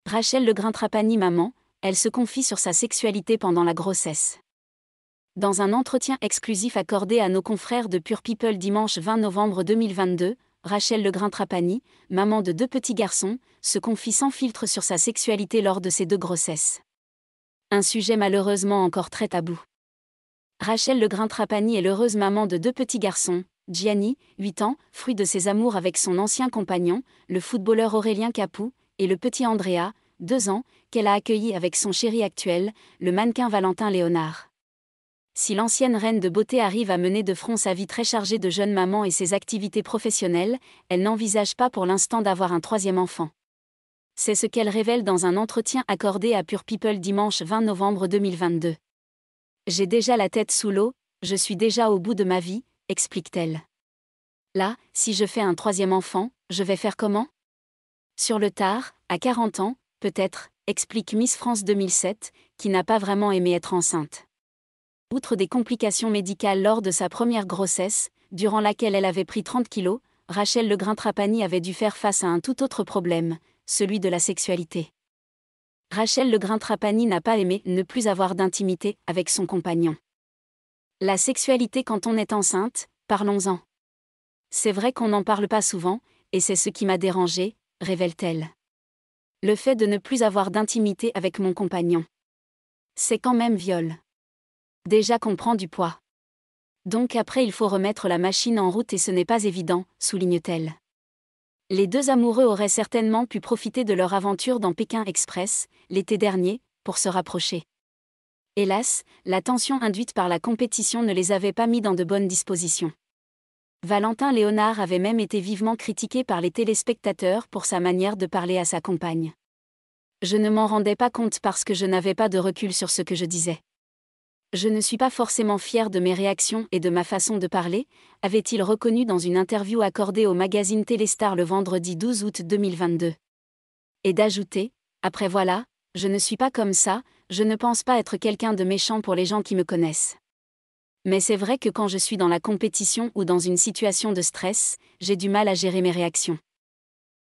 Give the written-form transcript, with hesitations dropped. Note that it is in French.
Rachel Legrain-Trapani maman, elle se confie sur sa sexualité pendant la grossesse. Dans un entretien exclusif accordé à nos confrères de Pure People dimanche 20 novembre 2022, Rachel Legrain-Trapani, maman de 2 petits garçons, se confie sans filtre sur sa sexualité lors de ses 2 grossesses. Un sujet malheureusement encore très tabou. Rachel Legrain-Trapani est l'heureuse maman de 2 petits garçons, Gianni, 8 ans, fruit de ses amours avec son ancien compagnon, le footballeur Aurélien Capou, et le petit Andrea, 2 ans, qu'elle a accueilli avec son chéri actuel, le mannequin Valentin Léonard. Si l'ancienne reine de beauté arrive à mener de front sa vie très chargée de jeune maman et ses activités professionnelles, elle n'envisage pas pour l'instant d'avoir un 3e enfant. C'est ce qu'elle révèle dans un entretien accordé à Pure People dimanche 20 novembre 2022. J'ai déjà la tête sous l'eau, je suis déjà au bout de ma vie, explique-t-elle. Là, si je fais un 3e enfant, je vais faire comment ? Sur le tard, à 40 ans, peut-être, explique Miss France 2007, qui n'a pas vraiment aimé être enceinte. Outre des complications médicales lors de sa première grossesse, durant laquelle elle avait pris 30 kilos, Rachel Legrain-Trapani avait dû faire face à un tout autre problème, celui de la sexualité. Rachel Legrain-Trapani n'a pas aimé ne plus avoir d'intimité avec son compagnon. La sexualité quand on est enceinte, parlons-en. C'est vrai qu'on n'en parle pas souvent, et c'est ce qui m'a dérangée, révèle-t-elle. Le fait de ne plus avoir d'intimité avec mon compagnon. C'est quand même viol. Déjà qu'on prend du poids. Donc après il faut remettre la machine en route et ce n'est pas évident, souligne-t-elle. Les 2 amoureux auraient certainement pu profiter de leur aventure dans Pékin Express, l'été dernier, pour se rapprocher. Hélas, la tension induite par la compétition ne les avait pas mis dans de bonnes dispositions. Valentin Léonard avait même été vivement critiqué par les téléspectateurs pour sa manière de parler à sa compagne. Je ne m'en rendais pas compte parce que je n'avais pas de recul sur ce que je disais. Je ne suis pas forcément fier de mes réactions et de ma façon de parler, avait-il reconnu dans une interview accordée au magazine Téléstar le vendredi 12 août 2022. Et d'ajouter, après voilà, je ne suis pas comme ça, je ne pense pas être quelqu'un de méchant pour les gens qui me connaissent. Mais c'est vrai que quand je suis dans la compétition ou dans une situation de stress, j'ai du mal à gérer mes réactions.